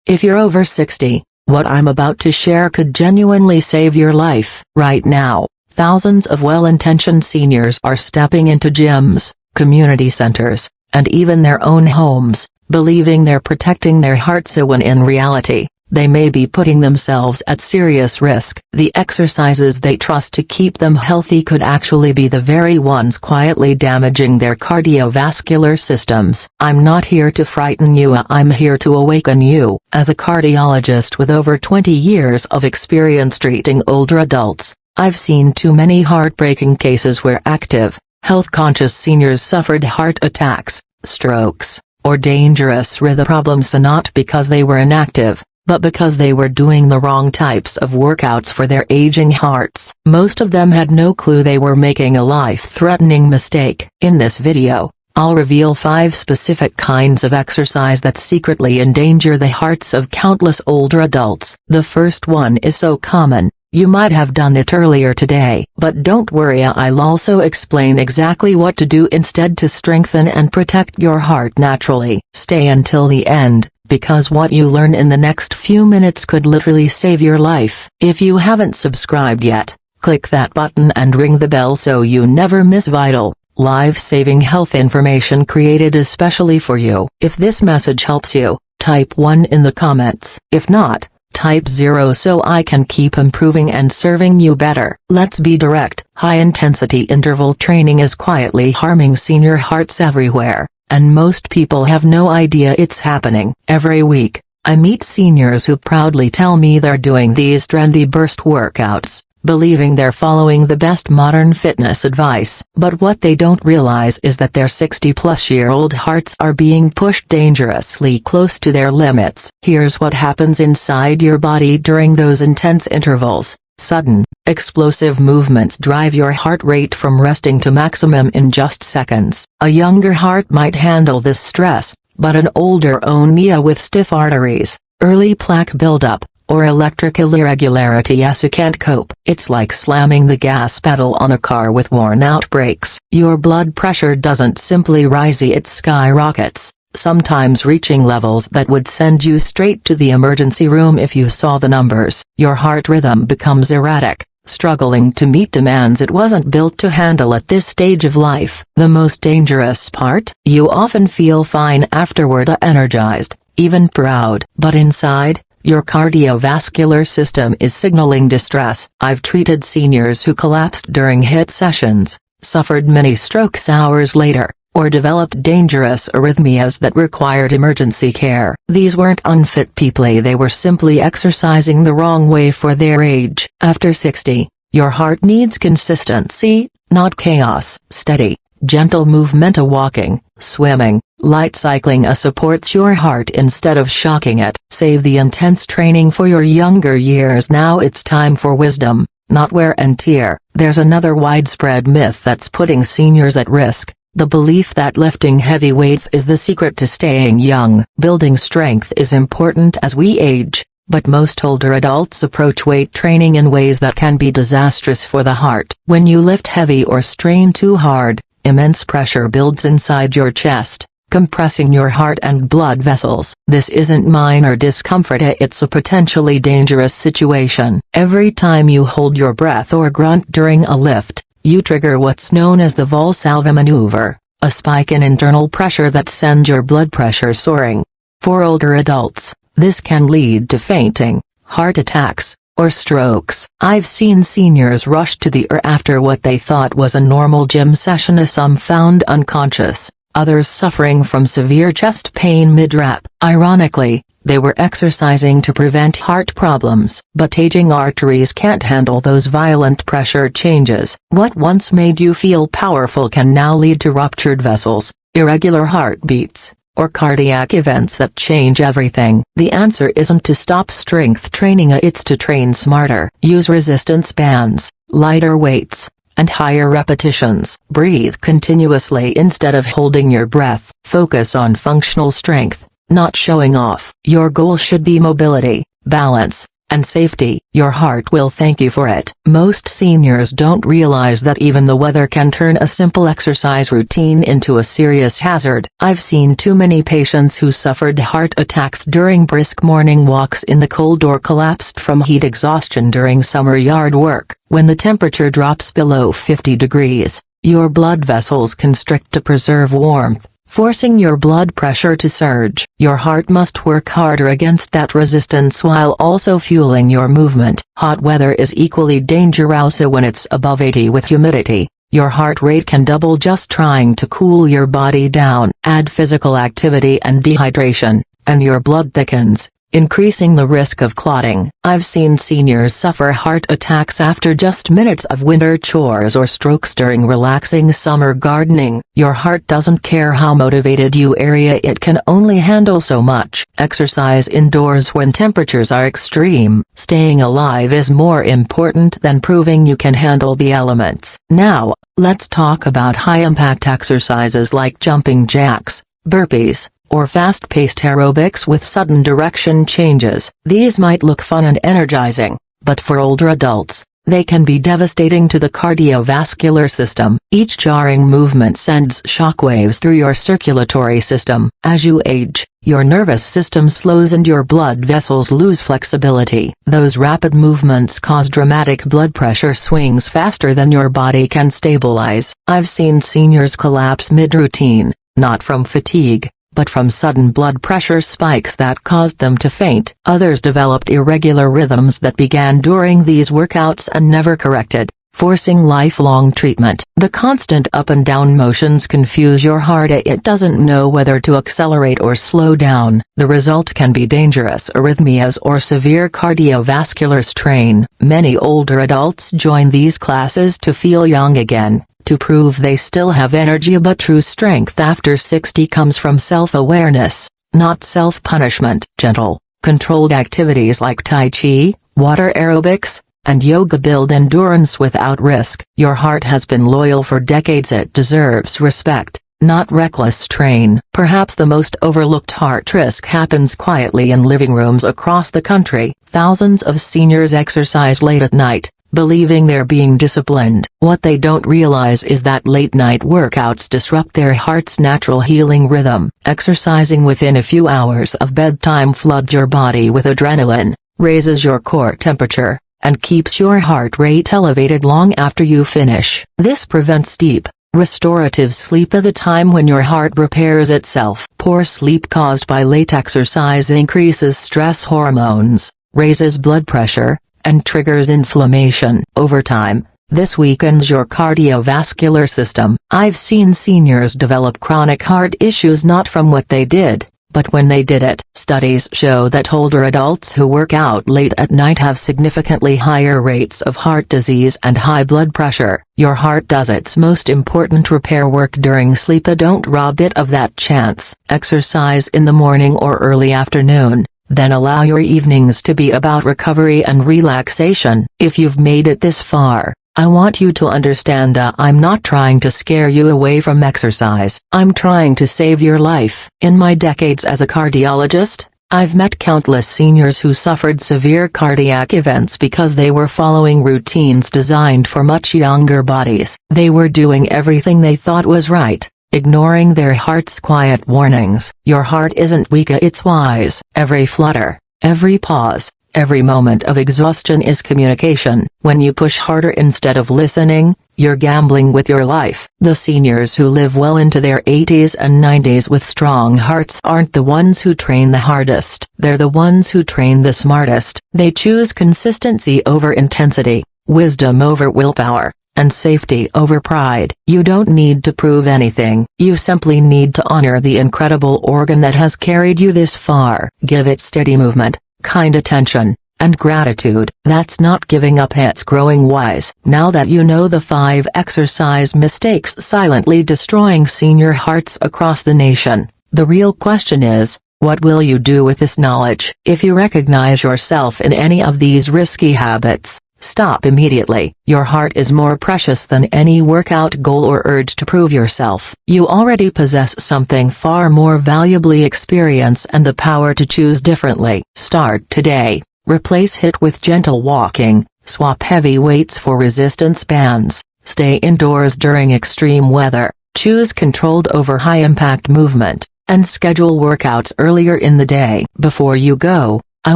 If you're over 60, what I'm about to share could genuinely save your life. Right now, thousands of well-intentioned seniors are stepping into gyms, community centers, and even their own homes, believing they're protecting their hearts when in reality, they may be putting themselves at serious risk. The exercises they trust to keep them healthy could actually be the very ones quietly damaging their cardiovascular systems. I'm not here to frighten you, I'm here to awaken you. As a cardiologist with over 20 years of experience treating older adults, I've seen too many heartbreaking cases where active, health-conscious seniors suffered heart attacks, strokes, or dangerous rhythm problems, not because they were inactive, but because they were doing the wrong types of workouts for their aging hearts. Most of them had no clue they were making a life-threatening mistake. In this video, I'll reveal 5 specific kinds of exercise that secretly endanger the hearts of countless older adults. The first one is so common, you might have done it earlier today. But don't worry, I'll also explain exactly what to do instead to strengthen and protect your heart naturally. Stay until the end, because what you learn in the next few minutes could literally save your life. If you haven't subscribed yet, click that button and ring the bell so you never miss vital, life-saving health information created especially for you. If this message helps you, type 1 in the comments. If not, type 0 so I can keep improving and serving you better. Let's be direct. High-intensity interval training is quietly harming senior hearts everywhere, and most people have no idea it's happening. Every week, I meet seniors who proudly tell me they're doing these trendy burst workouts, believing they're following the best modern fitness advice. But what they don't realize is that their 60-plus-year-old hearts are being pushed dangerously close to their limits. Here's what happens inside your body during those intense intervals. Sudden, explosive movements drive your heart rate from resting to maximum in just seconds. A younger heart might handle this stress, but an older one with stiff arteries, early plaque buildup, or electrical irregularities can't cope. It's like slamming the gas pedal on a car with worn-out brakes. Your blood pressure doesn't simply rise, it skyrockets, sometimes reaching levels that would send you straight to the emergency room if you saw the numbers. Your heart rhythm becomes erratic, struggling to meet demands it wasn't built to handle at this stage of life. The most dangerous part? You often feel fine afterward, energized, even proud. But inside, your cardiovascular system is signaling distress. I've treated seniors who collapsed during HIIT sessions, suffered many strokes hours later, or developed dangerous arrhythmias that required emergency care. These weren't unfit people, they were simply exercising the wrong way for their age. After 60, your heart needs consistency, not chaos. Steady, gentle movement, walking, swimming, light cycling supports your heart instead of shocking it. Save the intense training for your younger years. Now it's time for wisdom, not wear and tear. There's another widespread myth that's putting seniors at risk. The belief that lifting heavy weights is the secret to staying young. Building strength is important as we age, but most older adults approach weight training in ways that can be disastrous for the heart. When you lift heavy or strain too hard, immense pressure builds inside your chest, compressing your heart and blood vessels. This isn't minor discomfort, it's a potentially dangerous situation. Every time you hold your breath or grunt during a lift, you trigger what's known as the Valsalva maneuver, a spike in internal pressure that sends your blood pressure soaring. For older adults, this can lead to fainting, heart attacks, or strokes. I've seen seniors rush to the ER after what they thought was a normal gym session, some found unconscious, others suffering from severe chest pain mid-rep. Ironically, they were exercising to prevent heart problems. But aging arteries can't handle those violent pressure changes. What once made you feel powerful can now lead to ruptured vessels, irregular heartbeats, or cardiac events that change everything. The answer isn't to stop strength training, it's to train smarter. Use resistance bands, lighter weights, and higher repetitions. Breathe continuously instead of holding your breath. Focus on functional strength, not showing off. Your goal should be mobility, balance, and safety. Your heart will thank you for it. Most seniors don't realize that even the weather can turn a simple exercise routine into a serious hazard. I've seen too many patients who suffered heart attacks during brisk morning walks in the cold or collapsed from heat exhaustion during summer yard work. When the temperature drops below 50 degrees, your blood vessels constrict to preserve warmth, forcing your blood pressure to surge. Your heart must work harder against that resistance while also fueling your movement. Hot weather is equally dangerous when it's above 80 with humidity. Your heart rate can double just trying to cool your body down. Add physical activity and dehydration, and your blood thickens, increasing the risk of clotting. I've seen seniors suffer heart attacks after just minutes of winter chores or strokes during relaxing summer gardening. Your heart doesn't care how motivated you are, it can only handle so much. Exercise indoors when temperatures are extreme. Staying alive is more important than proving you can handle the elements. Now, let's talk about high-impact exercises like jumping jacks, burpees, or fast-paced aerobics with sudden direction changes. These might look fun and energizing, but for older adults, they can be devastating to the cardiovascular system. Each jarring movement sends shockwaves through your circulatory system. As you age, your nervous system slows and your blood vessels lose flexibility. Those rapid movements cause dramatic blood pressure swings faster than your body can stabilize. I've seen seniors collapse mid-routine, not from fatigue, but from sudden blood pressure spikes that caused them to faint. Others developed irregular rhythms that began during these workouts and never corrected, forcing lifelong treatment. The constant up and down motions confuse your heart. It doesn't know whether to accelerate or slow down. The result can be dangerous arrhythmias or severe cardiovascular strain. Many older adults join these classes to feel young again, to prove they still have energy, but true strength after 60 comes from self-awareness, not self-punishment. Gentle, controlled activities like Tai Chi, water aerobics, and yoga build endurance without risk. Your heart has been loyal for decades. It deserves respect, not reckless strain. Perhaps the most overlooked heart risk happens quietly in living rooms across the country. Thousands of seniors exercise late at night, believing they're being disciplined. What they don't realize is that late-night workouts disrupt their heart's natural healing rhythm. Exercising within a few hours of bedtime floods your body with adrenaline, raises your core temperature, and keeps your heart rate elevated long after you finish. This prevents deep, restorative sleep at the time when your heart repairs itself. Poor sleep caused by late exercise increases stress hormones, raises blood pressure, and triggers inflammation. Over time, this weakens your cardiovascular system. I've seen seniors develop chronic heart issues not from what they did, but when they did it. Studies show that older adults who work out late at night have significantly higher rates of heart disease and high blood pressure. Your heart does its most important repair work during sleep. Don't rob it of that chance. Exercise in the morning or early afternoon, then allow your evenings to be about recovery and relaxation. If you've made it this far, I want you to understand I'm not trying to scare you away from exercise. I'm trying to save your life. In my decades as a cardiologist, I've met countless seniors who suffered severe cardiac events because they were following routines designed for much younger bodies. They were doing everything they thought was right, ignoring their heart's quiet warnings. Your heart isn't weak, it's wise. Every flutter, every pause, every moment of exhaustion is communication. When you push harder instead of listening, you're gambling with your life. The seniors who live well into their 80s and 90s with strong hearts aren't the ones who train the hardest. They're the ones who train the smartest. They choose consistency over intensity, wisdom over willpower, and safety over pride. You don't need to prove anything. You simply need to honor the incredible organ that has carried you this far. Give it steady movement, kind attention, and gratitude. That's not giving up, it's growing wise. Now that you know the 5 exercise mistakes silently destroying senior hearts across the nation, the real question is, what will you do with this knowledge? If you recognize yourself in any of these risky habits, stop immediately. Your heart is more precious than any workout goal or urge to prove yourself. You already possess something far more valuably: experience and the power to choose differently. Start today. Replace HIIT with gentle walking, swap heavy weights for resistance bands, stay indoors during extreme weather, choose controlled over high-impact movement, and schedule workouts earlier in the day. Before you go, I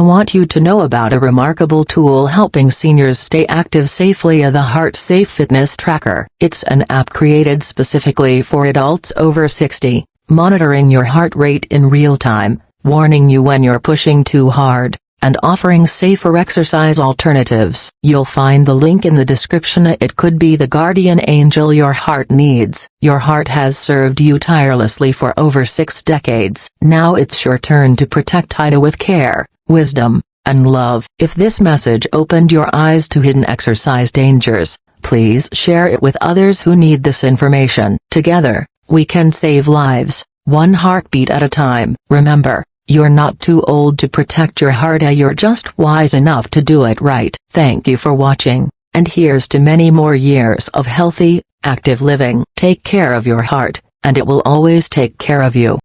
want you to know about a remarkable tool helping seniors stay active safely: the HeartSafe Fitness Tracker. It's an app created specifically for adults over 60, monitoring your heart rate in real time, warning you when you're pushing too hard, and offering safer exercise alternatives. You'll find the link in the description. It could be the guardian angel your heart needs. Your heart has served you tirelessly for over 6 decades. Now it's your turn to protect it with care, wisdom, and love. If this message opened your eyes to hidden exercise dangers, please share it with others who need this information. Together, we can save lives, one heartbeat at a time. Remember, you're not too old to protect your heart. You're just wise enough to do it right. Thank you for watching, and here's to many more years of healthy, active living. Take care of your heart, and it will always take care of you.